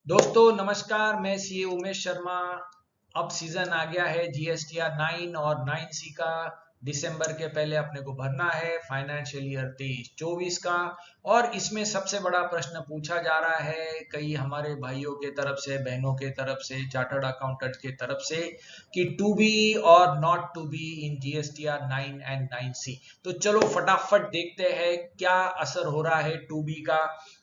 दोस्तों नमस्कार, मैं सीए उमेश शर्मा। अब सीजन आ गया है जीएसटीआर 9 और 9C का। दिसंबर के पहले अपने को भरना है फाइनेंशियल ईयर 23-24 का। और इसमें सबसे बड़ा प्रश्न पूछा जा रहा है कई हमारे भाइयों के तरफ से, बहनों के तरफ से, चार्टर्ड अकाउंटेंट के तरफ से कि टू बी और not to be in GSTR 9 and 9C। तो चलो फटाफट देखते हैं क्या असर हो रहा है टू बी का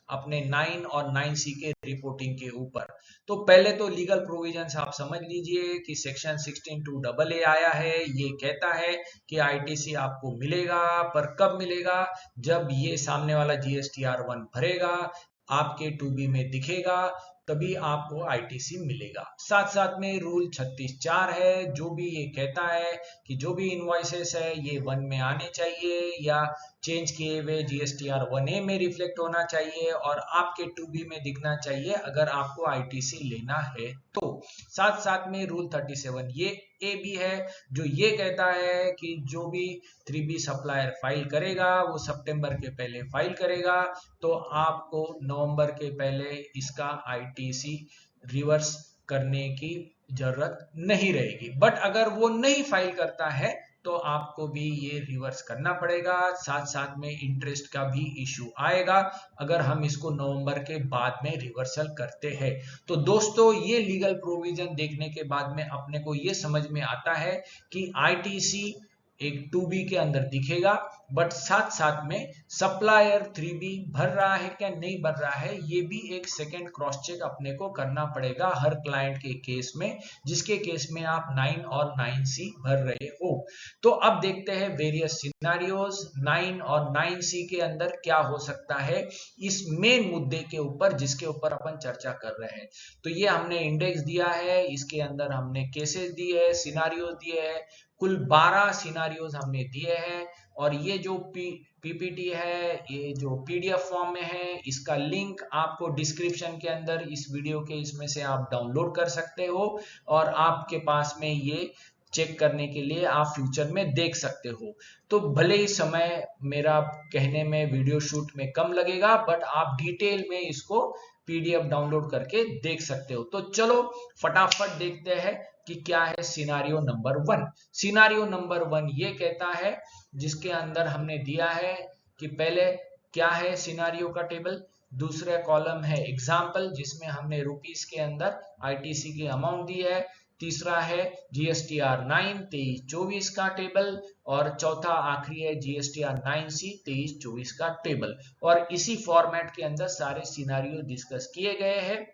अपने 9 और 9C के रिपोर्टिंग के ऊपर। तो पहले तो लीगल प्रोविजंस आप समझ लीजिए कि सेक्शन 16(2) आया है। ये कहता है कि आईटीसी आपको मिलेगा, पर कब मिलेगा? जब ये सामने वाला जीएसटीआर 1 भरेगा, आपके टू बी में दिखेगा, तभी आपको आईटीसी मिलेगा। साथ साथ में रूल 36(4) है, जो भी ये कहता है कि जो भी इनवॉइसेस है ये 1 में आने चाहिए या चेंज किए हुए जीएसटीआर 1A में रिफ्लेक्ट होना चाहिए और आपके टू बी में दिखना चाहिए अगर आपको आईटीसी लेना है तो। साथ साथ में रूल 37 ये ए भी है, जो ये कहता है कि जो भी 3B सप्लायर फाइल करेगा वो सितंबर के पहले फाइल करेगा, तो आपको नवंबर के पहले इसका आईटीसी रिवर्स करने की जरूरत नहीं रहेगी। बट अगर वो नहीं फाइल करता है तो आपको भी ये रिवर्स करना पड़ेगा। साथ साथ में इंटरेस्ट का भी इशू आएगा अगर हम इसको नवंबर के बाद में रिवर्सल करते हैं। तो दोस्तों ये लीगल प्रोविजन देखने के बाद में अपने को ये समझ में आता है कि आईटीसी एक 2B के अंदर दिखेगा, बट साथ साथ में सप्लायर 3B भर रहा है क्या नहीं भर रहा है, ये भी एक सेकेंड क्रॉस चेक अपने को करना पड़ेगा हर क्लाइंट के केस में, जिसके केस में आप 9 और 9C भर रहे हो। तो अब देखते हैं वेरियस सिनारियोज 9 और 9C के अंदर क्या हो सकता है इस मेन मुद्दे के ऊपर जिसके ऊपर अपन चर्चा कर रहे हैं। तो ये हमने इंडेक्स दिया है, इसके अंदर हमने केसेस दिए हैं, सिनारियोज दिए हैं, कुल 12 सिनारियोज हमने दिए हैं। और ये जो पीपीटी है, ये जो पीडीएफ फॉर्म में है, इसका लिंक आपको डिस्क्रिप्शन के अंदर इस वीडियो के इसमें से आप डाउनलोड कर सकते हो और आपके पास में ये चेक करने के लिए आप फ्यूचर में देख सकते हो। तो भले ही समय मेरा कहने में वीडियो शूट में कम लगेगा, बट आप डिटेल में इसको पीडीएफ डाउनलोड करके देख सकते हो। तो चलो फटाफट देखते हैं कि क्या है सिनारियो नंबर 1। सिनारियो नंबर 1 ये कहता है, जिसके अंदर हमने दिया है कि पहले क्या है सिनारियो का टेबल, दूसरा कॉलम है एग्जाम्पल जिसमें हमने रुपीस के अंदर आईटीसी की अमाउंट दी है, तीसरा है जीएसटीआर 9 23-24 का टेबल, और चौथा आखिरी है जीएसटीआर 9C 23-24 का टेबल। और इसी फॉर्मेट के अंदर सारे सिनारियो डिस्कस किए गए हैं।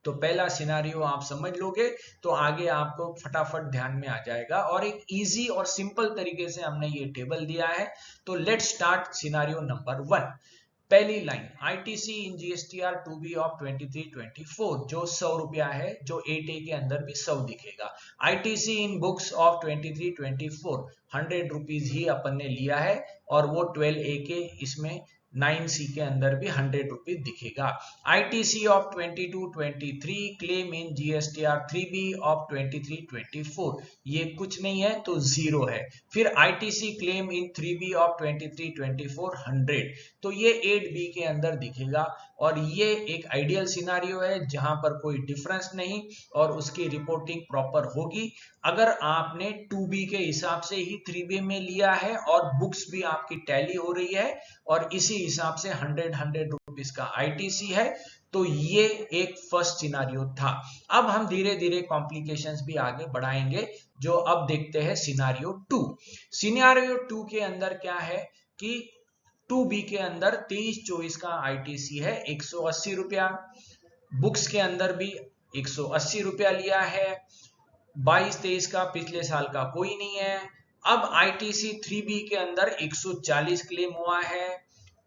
तो पहला सिनारियो आप समझ लोगे तो आगे आपको फटाफट ध्यान में आ जाएगा, और एक इजी और सिंपल तरीके से हमने ये टेबल दिया है। तो लेट्स स्टार्ट सिनारियो नंबर 1। पहली line, ITC in GSTR 2B of 23-24, जो 100 रुपया है, जो 8A के अंदर भी 100 दिखेगा। ITC in books of 23-24 100 rupees ही अपन ने लिया है, और वो 12A के इसमें 9C के अंदर भी 100 रुपीज दिखेगा। ITC of 22-23 claim in GSTR 3B of 23-24, ये कुछ नहीं है तो 0 है। फिर ITC claim in 3B of 23-24 100, तो ये 8B के अंदर दिखेगा। और ये एक आइडियल सिनारियो है जहां पर कोई डिफरेंस नहीं और उसकी रिपोर्टिंग प्रॉपर होगी। अगर आपने 2B के हिसाब से ही 3B में लिया है और बुक्स भी आपकी टैली हो रही है और इसी हिसाब से 100 रुपीज का आईटीसी है, तो ये एक फर्स्ट सिनारियो था। अब हम धीरे धीरे कॉम्प्लिकेशंस भी आगे बढ़ाएंगे। जो अब देखते हैं सिनारियो 2। सिनारियो 2 के अंदर क्या है कि 2B के अंदर 23-24 का आईटीसी है 180 रुपया, बुक्स के अंदर भी 180 रुपया लिया है, 22-23 का पिछले साल का कोई नहीं है। अब आईटीसी 3B के अंदर 140 क्लेम हुआ है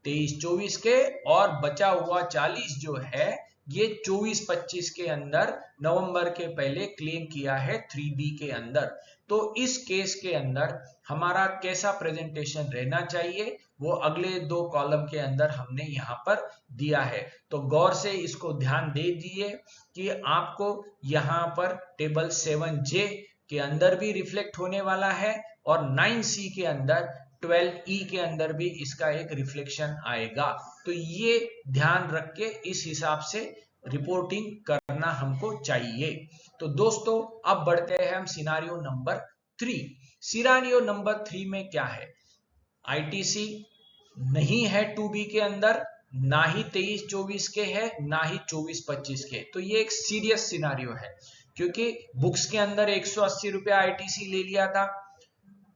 23-24 के, और बचा हुआ 40 जो है ये 24-25 के अंदर नवंबर के पहले क्लेम किया है 3B के अंदर। तो इस केस के अंदर हमारा कैसा प्रेजेंटेशन रहना चाहिए वो अगले 2 कॉलम के अंदर हमने यहाँ पर दिया है। तो गौर से इसको ध्यान दे दीजिए कि आपको यहाँ पर टेबल 7J के अंदर भी रिफ्लेक्ट होने वाला है, और 9C के अंदर 12E के अंदर भी इसका एक रिफ्लेक्शन आएगा। तो ये ध्यान रख के इस हिसाब से रिपोर्टिंग करना हमको चाहिए। तो दोस्तों अब बढ़ते हैं हम सिनारियो नंबर 3। सिनारियो नंबर 3 में क्या है, आईटीसी नहीं है 2B के अंदर, ना ही 23-24 के है, ना ही 24-25 के। तो ये एक सीरियस सिनारियो है, क्योंकि बुक्स के अंदर 180 रुपया आईटीसी ले लिया था,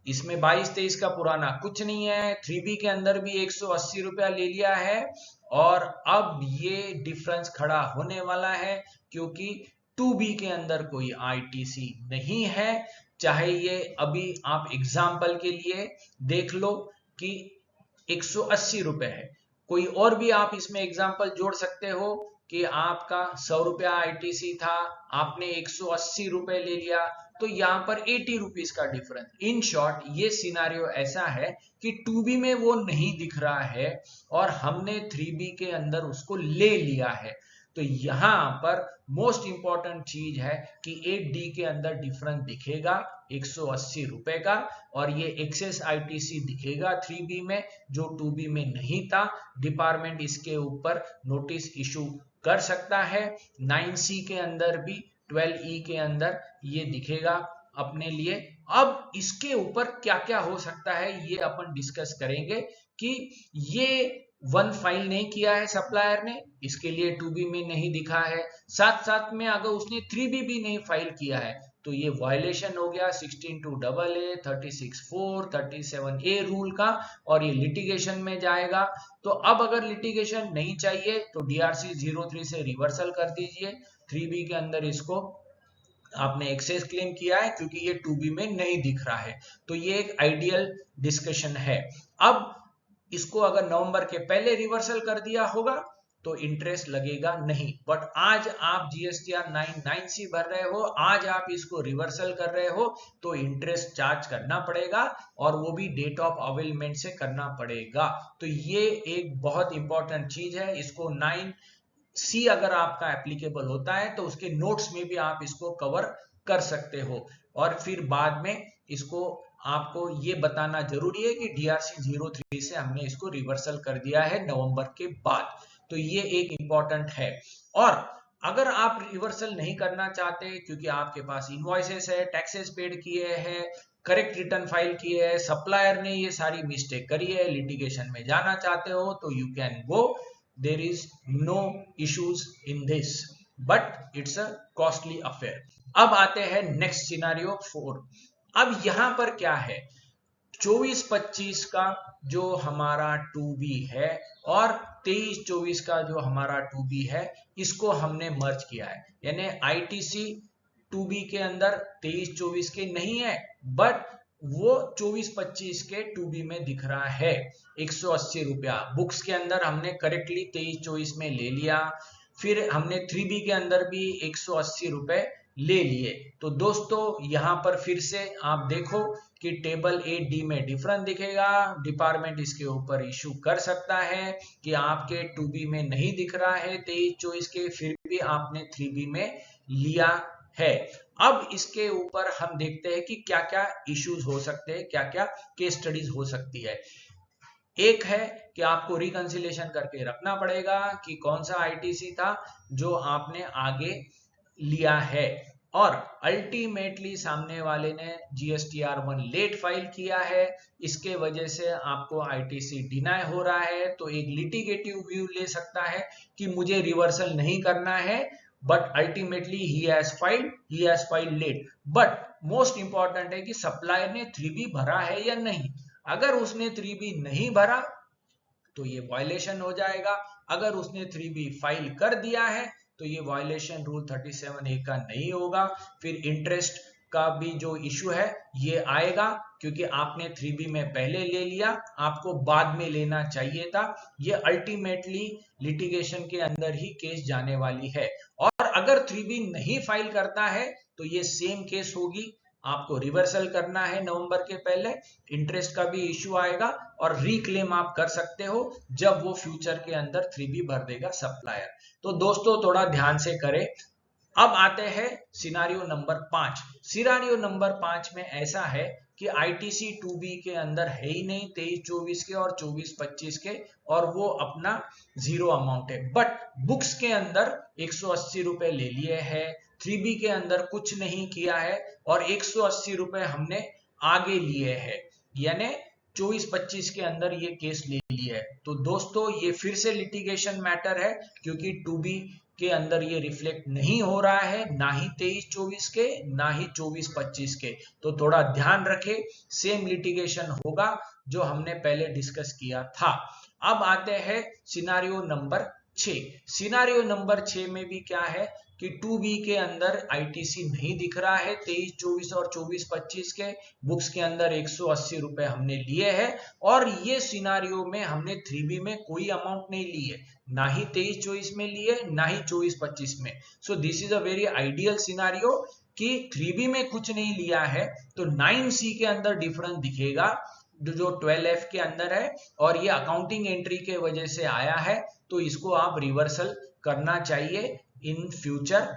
इसमें 22-23 का पुराना कुछ नहीं है। 3B के अंदर भी 180 रुपया ले लिया है, और अब ये डिफरेंस खड़ा होने वाला है, क्योंकि 2B के अंदर कोई आईटीसी नहीं है। चाहे ये अभी आप एग्जाम्पल के लिए देख लो कि 180 रुपए है, कोई और भी आप इसमें एग्जाम्पल जोड़ सकते हो कि आपका 100 रुपया आईटीसी था, आपने 180 रुपए ले लिया, तो यहाँ पर 80 रुपीज का डिफरेंस। इन शॉर्ट ये सिनारियो ऐसा है कि 2B में वो नहीं दिख रहा है और हमने 3B के अंदर उसको ले लिया है। तो यहाँ पर मोस्ट इंपॉर्टेंट चीज है कि 8D के अंदर डिफरेंस दिखेगा 180 रुपए का, और ये एक्सेस आईटीसी दिखेगा 3B में जो 2B में नहीं था। डिपार्टमेंट इसके ऊपर नोटिस इशू कर सकता है। 9C के अंदर भी 12E के अंदर ये दिखेगा अपने लिए। अब इसके ऊपर क्या क्या हो सकता है ये अपन डिस्कस करेंगे कि ये 1 फाइल नहीं किया है सप्लायर ने, इसके लिए 2B में नहीं दिखा है। साथ साथ में अगर उसने 3B भी नहीं फाइल किया है तो ये वायलेशन हो गया 16(2)AA, 36(4), 37A रूल का, और ये लिटिगेशन में जाएगा। तो अब अगर लिटिगेशन नहीं चाहिए तो DRC 03 से रिवर्सल कर दीजिए। 3B के अंदर इसको आपने एक्सेस क्लेम किया है क्योंकि ये 2B में नहीं दिख रहा है। तो ये एक आइडियल डिस्कशन है। अब इसको अगर नवंबर के पहले रिवर्सल कर दिया होगा तो इंटरेस्ट लगेगा नहीं, बट आज आप GSTR 9(9)C भर रहे हो, आज आप इसको रिवर्सल कर रहे हो तो इंटरेस्ट चार्ज करना पड़ेगा, और वो भी डेट ऑफ अवेलमेंट से करना पड़ेगा। तो ये एक बहुत इंपॉर्टेंट चीज है। इसको 9C अगर आपका एप्लीकेबल होता है तो उसके नोट्स में भी आप इसको कवर कर सकते हो, और फिर बाद में इसको आपको ये बताना जरूरी है कि DRC 03 से हमने इसको रिवर्सल कर दिया है नवंबर के बाद। तो ये एक इंपॉर्टेंट है। और अगर आप रिवर्सल नहीं करना चाहते क्योंकि आपके पास इनवॉइसेस है, टैक्सेस पेड किए हैं, करेक्ट रिटर्न फाइल किए है, सप्लायर ने ये सारी मिस्टेक करी है, लिटिगेशन में जाना चाहते हो तो you can go, there is no issues in this, but it's a costly affair. अब आते हैं नेक्स्ट सिनारियो 4। अब यहां पर क्या है, 24-25 का जो हमारा 2B है और 23-24 का जो हमारा 2B है, इसको हमने मर्ज किया है, यानी आईटीसी 2B के अंदर 23-24 के नहीं है, बट वो 24-25 के 2B में दिख रहा है 180 रुपया। बुक्स के अंदर हमने करेक्टली 23-24 में ले लिया, फिर हमने 3B के अंदर भी 180 रुपए ले लिए। तो दोस्तों यहां पर फिर से आप देखो कि टेबल 8D में डिफरेंस दिखेगा, डिपार्टमेंट इसके ऊपर इशू कर सकता है कि आपके 2B में नहीं दिख रहा है 23-24 के, फिर भी आपने 3B में लिया है। अब इसके ऊपर हम देखते हैं कि क्या क्या इश्यूज हो सकते हैं, क्या क्या केस स्टडीज हो सकती है। एक है कि आपको रिकंसिलेशन करके रखना पड़ेगा कि कौन सा आईटीसी था जो आपने आगे लिया है, और अल्टीमेटली सामने वाले ने GSTR 1 लेट फाइल किया है, इसके वजह से आपको आईटीसी डिनाई हो रहा है। तो एक लिटिगेटिव व्यू ले सकता है कि मुझे रिवर्सल नहीं करना है, but ultimately he has filed late. But most important है कि सप्लायर ने 3B भरा है या नहीं। अगर उसने 3B नहीं भरा तो ये वायलेशन हो जाएगा, अगर उसने 3B फाइल कर दिया है तो ये वायलेशन रूल 37A का नहीं होगा। फिर इंटरेस्ट का भी जो इशू है ये आएगा, क्योंकि आपने 3B में पहले ले लिया, आपको बाद में लेना चाहिए था। ये अल्टीमेटली लिटिगेशन के अंदर ही केस जाने वाली है, और अगर 3B नहीं फाइल करता है तो ये सेम केस होगी, आपको रिवर्सल करना है नवंबर के पहले, इंटरेस्ट का भी इश्यू आएगा, और रिक्लेम आप कर सकते हो जब वो फ्यूचर के अंदर 3B भर देगा सप्लायर। तो दोस्तों थोड़ा ध्यान से करें। अब आते हैं सिनारियो नंबर 5। सिनारियो नंबर 5 में ऐसा है कि आईटीसी 2B के अंदर है ही नहीं 23-24 के और 24-25 के, और वो अपना जीरो अमाउंट है। बट बुक्स के अंदर 180 रुपए ले लिए हैं, 3B के अंदर कुछ नहीं किया है और 180 रुपए हमने आगे लिए हैं, यानी 24-25 के अंदर ये केस ले लिया है। तो दोस्तों ये फिर से लिटिगेशन मैटर है, क्योंकि 2B के अंदर ये रिफ्लेक्ट नहीं हो रहा है, ना ही 23-24 के ना ही 24-25 के। तो थोड़ा ध्यान रखें, सेम लिटिगेशन होगा जो हमने पहले डिस्कस किया था। अब आते हैं सिनारियो नंबर 6। सिनारियो नंबर 6 में भी क्या है कि 2B के अंदर आईटीसी नहीं दिख रहा है 23-24 और 24-25 के, बुक्स के अंदर 180 रुपए हमने लिए हैं, और ये सिनारियो में हमने 3B में कोई अमाउंट नहीं ली है, ना ही 23-24 में लिए ना ही 24-25 में। So this is a very ideal scenario कि 3B में कुछ नहीं लिया है, तो 9C के अंदर डिफरेंस दिखेगा जो 12F के अंदर है, और ये अकाउंटिंग एंट्री के वजह से आया है, तो इसको आप रिवर्सल करना चाहिए इन फ्यूचर।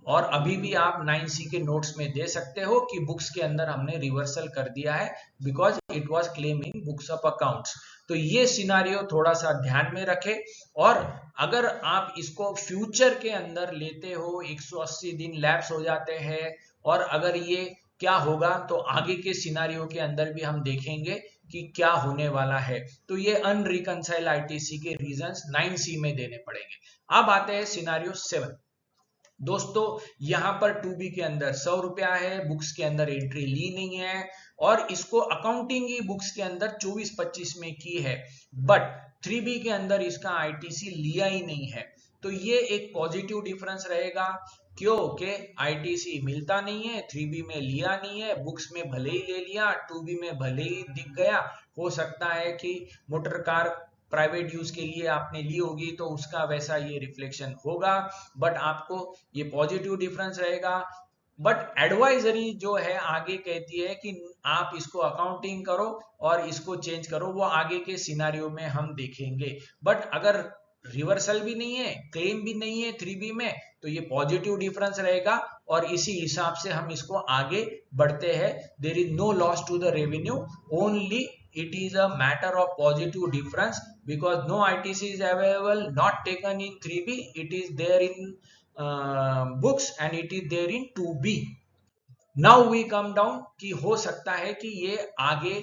और अभी भी आप 9C के नोट्स में दे सकते हो कि बुक्स के अंदर हमने रिवर्सल कर दिया है because it was claim in books of accounts. तो ये सिनारियो थोड़ा सा ध्यान में रखे, और अगर आप इसको फ्यूचर के अंदर लेते हो 180 दिन लैप्स हो जाते हैं, और अगर ये क्या होगा तो आगे के सिनारियो के अंदर भी हम देखेंगे कि क्या होने वाला है। तो ये अनरिकंसाइल आईटीसी के रीजंस 9C में देने पड़ेंगे। अब आते हैं सिनारियो 7। दोस्तों यहां पर 2B के अंदर 100 रुपया है, बुक्स के अंदर एंट्री ली नहीं है, और इसको अकाउंटिंग ही बुक्स के अंदर 24-25 में की है, बट 3B के अंदर इसका आईटीसी लिया ही नहीं है। तो ये एक पॉजिटिव डिफरेंस रहेगा, क्योंकि आईटीसी मिलता नहीं है, 3B में लिया नहीं है, बुक्स में भले ही ले लिया, 2B में भले ही दिख गया। हो सकता है कि मोटर कार प्राइवेट यूज के लिए आपने ली होगी तो उसका वैसा ये रिफ्लेक्शन होगा, बट आपको ये पॉजिटिव डिफरेंस रहेगा। बट एडवाइजरी जो है आगे कहती है कि आप इसको अकाउंटिंग करो और इसको चेंज करो, वो आगे के सिनारियो में हम देखेंगे। बट अगर रिवर्सल भी नहीं है, क्लेम भी नहीं है 3B में, तो ये पॉजिटिव डिफरेंस रहेगा, और इसी हिसाब से हम इसको आगे बढ़ते हैं। There is no loss to the revenue, only it is a matter of positive difference because no ITC is available, not taken in 3B, it is there in books and it is there in 2B. Now we come down कि हो सकता है कि ये आगे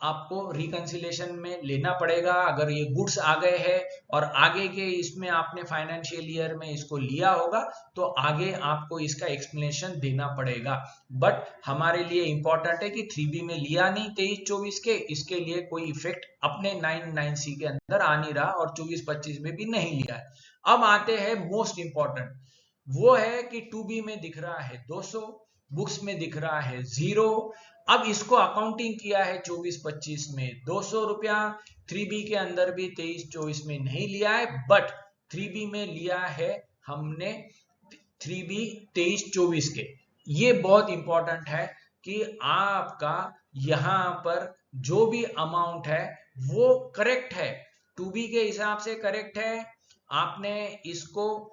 आपको reconciliation में लेना पड़ेगा अगर ये गुड्स आ गए हैं, और आगे के इसमें आपने फाइनेंशियल ईयर में इसको लिया होगा तो आगे आपको इसका एक्सप्लेनेशन देना पड़ेगा। बट हमारे लिए इंपॉर्टेंट है कि 3B में लिया नहीं 23-24 के, इसके लिए कोई इफेक्ट अपने 9C के अंदर आ नहीं रहा, और 24-25 में भी नहीं लिया है। अब आते हैं मोस्ट इंपॉर्टेंट, वो है कि 2B में दिख रहा है 200, बुक्स में दिख रहा है 0। अब इसको अकाउंटिंग किया है 24-25 में 200 रुपया, 3B के अंदर भी 23-24 में नहीं लिया है, बट 3B में लिया है हमने 3B 23-24 के। ये बहुत इंपॉर्टेंट है कि आपका यहां पर जो भी अमाउंट है वो करेक्ट है, 2B के हिसाब से करेक्ट है। आपने इसको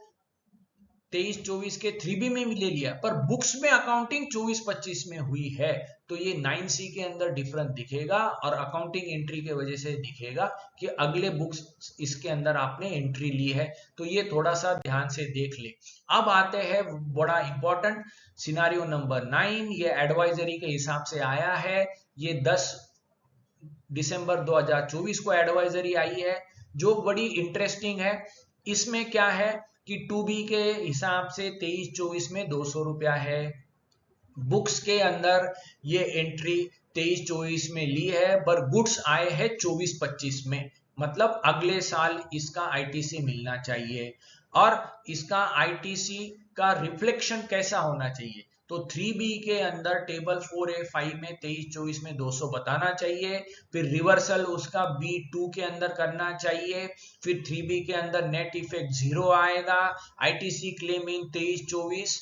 23-24 के 3B में भी ले लिया, पर बुक्स में अकाउंटिंग 24-25 में हुई है, तो ये 9C के अंदर डिफरेंस दिखेगा, और अकाउंटिंग एंट्री के वजह से दिखेगा कि अगले बुक्स इसके अंदर आपने एंट्री ली है। तो ये थोड़ा सा ध्यान से देख ले। अब आते हैं बड़ा इंपॉर्टेंट सिनारियो नंबर 9। ये एडवाइजरी के हिसाब से आया है, ये 10 दिसंबर 2024 को एडवाइजरी आई है, जो बड़ी इंटरेस्टिंग है। इसमें क्या है कि 2B के हिसाब से 23-24 में 200 रुपया है, बुक्स के अंदर ये एंट्री 23-24 में ली है, पर गुड्स आए हैं 24-25 में, मतलब अगले साल इसका आईटीसी मिलना चाहिए। और इसका आईटीसी का रिफ्लेक्शन कैसा होना चाहिए, तो 3B के अंदर टेबल 4A5 में 23-24 में 200 बताना चाहिए, फिर रिवर्सल उसका B2 के अंदर करना चाहिए, फिर 3B के अंदर नेट इफेक्ट 0 आएगा, आईटीसी क्लेम इन 23-24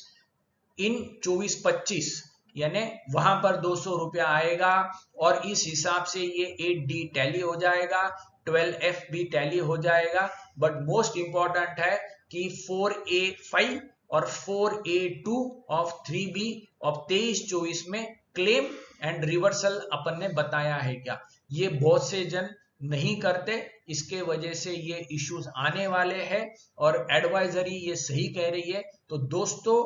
इन 24-25 यानी वहां पर 200 रुपया आएगा, और इस हिसाब से ये 8D टैली हो जाएगा, 12F भी टैली हो जाएगा। बट मोस्ट इंपॉर्टेंट है कि 4A5 और 4A2 ऑफ 3B ऑफ 23-24 में क्लेम एंड रिवर्सल अपन ने बताया है क्या, ये बहुत से जन नहीं करते, इसके वजह से ये इश्यूज आने वाले हैं और एडवाइजरी ये सही कह रही है। तो दोस्तों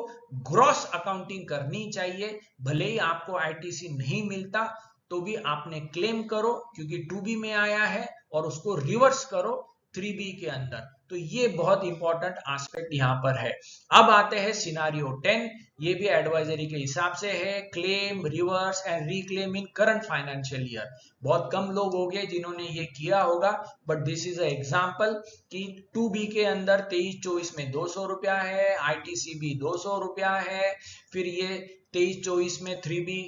ग्रॉस अकाउंटिंग करनी चाहिए, भले ही आपको आईटीसी नहीं मिलता तो भी आपने क्लेम करो क्योंकि 2B में आया है और उसको रिवर्स करो 3B के अंदर। तो ये बहुत इंपॉर्टेंट एस्पेक्ट यहाँ पर है। अब आते हैं सिनारियो 10, ये भी एडवाइजरी के हिसाब से है, claim reverse and reclaim in current financial year. बहुत कम लोग होंगे जिन्होंने ये किया होगा, but this is a example कि 2B के अंदर 23-24 में 200 रुपया है, आईटीसी भी 200 रुपया है, फिर ये 23-24 में 3B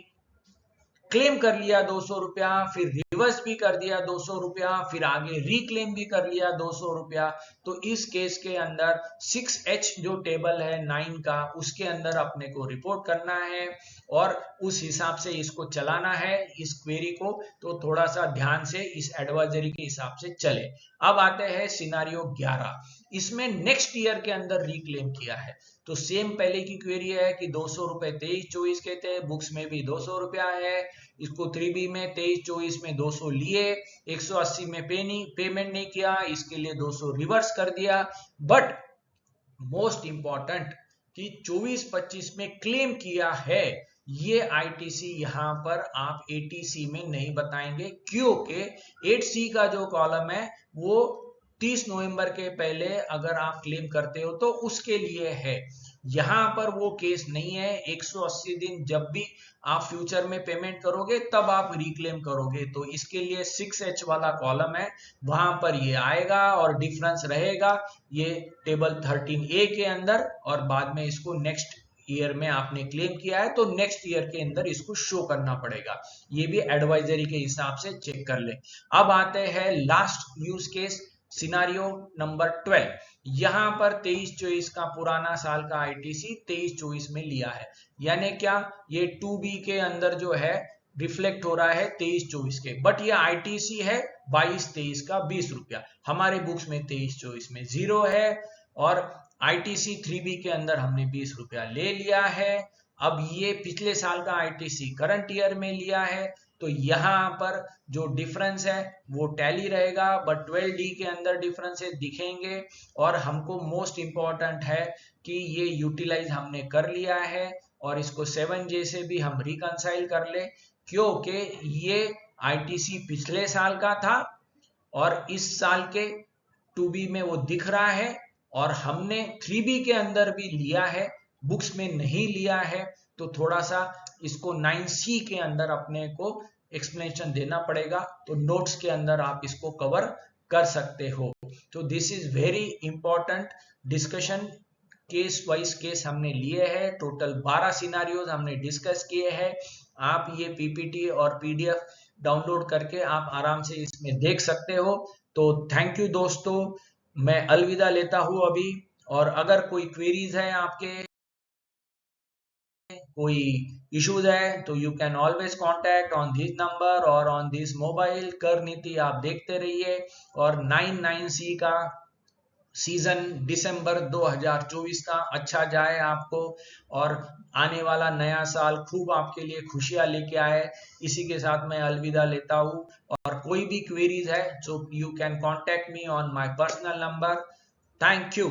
क्लेम कर लिया 200 रुपया, फिर रिवर्स भी कर दिया 200 रुपया, फिर आगे रिक्लेम भी कर लिया 200 रुपया। तो इस केस के अंदर 6H जो टेबल है 9 का, उसके अंदर अपने को रिपोर्ट करना है और उस हिसाब से इसको चलाना है इस क्वेरी को। तो थोड़ा सा ध्यान से इस एडवाइजरी के हिसाब से चले। अब आते हैं सिनारियो 11, इसमें नेक्स्ट ईयर के अंदर रिक्लेम किया है। तो सेम पहले की क्वेरी है कि 200 रुपए 23-24 के थे, बुक्स में भी 200 रुपया है, इसको 3B में 23-24 में 200 लिए, 180 में पेमेंट नहीं किया, इसके लिए 200 रिवर्स कर दिया। बट मोस्ट इंपॉर्टेंट कि 24-25 में क्लेम किया है, ये आईटीसी यहां पर आप 80C में नहीं बताएंगे क्योंकि 8C का जो कॉलम है वो 30 नवंबर के पहले अगर आप क्लेम करते हो तो उसके लिए है। यहां पर वो केस नहीं है, 180 दिन जब भी आप फ्यूचर में पेमेंट करोगे तब आप रिक्लेम करोगे। तो इसके लिए 6H वाला कॉलम है, वहां पर ये आएगा और डिफरेंस रहेगा ये टेबल 13A के अंदर, और बाद में इसको नेक्स्ट ईयर में आपने क्लेम किया है तो नेक्स्ट ईयर के अंदर इसको शो करना पड़ेगा। ये भी एडवाइजरी के हिसाब से चेक कर ले। अब आते हैं last use case scenario number 12, यहां पर 23-24 का पुराना साल का आईटीसी 23-24 में लिया है, यानी क्या ये 2B के अंदर जो है रिफ्लेक्ट हो रहा है 23-24 के, बट ये आईटीसी है 22-23 का 20 रुपया, हमारे बुक्स में 23-24 में 0 है और आईटीसी 3B के अंदर हमने 20 रुपया ले लिया है। अब ये पिछले साल का आईटीसी करंट ईयर में लिया है, तो यहां पर जो डिफरेंस है वो टैली रहेगा, बट 12D के अंदर डिफरेंसेस दिखेंगे। और हमको मोस्ट इंपॉर्टेंट है कि ये यूटिलाइज हमने कर लिया है और इसको 7J से भी हम रिकंसाइल कर ले, क्योंकि ये आईटीसी पिछले साल का था और इस साल के 2B में वो दिख रहा है और हमने 3B के अंदर भी लिया है, बुक्स में नहीं लिया है। तो थोड़ा सा इसको 9C के अंदर अपने को एक्सप्लेनेशन देना पड़ेगा, तो नोट्स के अंदर आप इसको कवर कर सकते हो। तो this is very important discussion, case wise case हमने लिए हैं, टोटल 12 सिनारियोज हमने डिस्कस किए हैं। आप ये पीपीटी और पीडीएफ डाउनलोड करके आप आराम से इसमें देख सकते हो। तो थैंक यू दोस्तों, मैं अलविदा लेता हूं अभी, और अगर कोई क्वेरीज है आपके, कोई इश्यूज है तो you can always contact on this number और ऑन दिस मोबाइल। कर नीति आप देखते रहिए, और 9C का सीजन दिसंबर 2024 का अच्छा जाए आपको, और आने वाला नया साल खूब आपके लिए खुशियां लेके आए। इसी के साथ मैं अलविदा लेता हूं, और कोई भी क्वेरीज है तो you can contact me on my personal number. Thank you.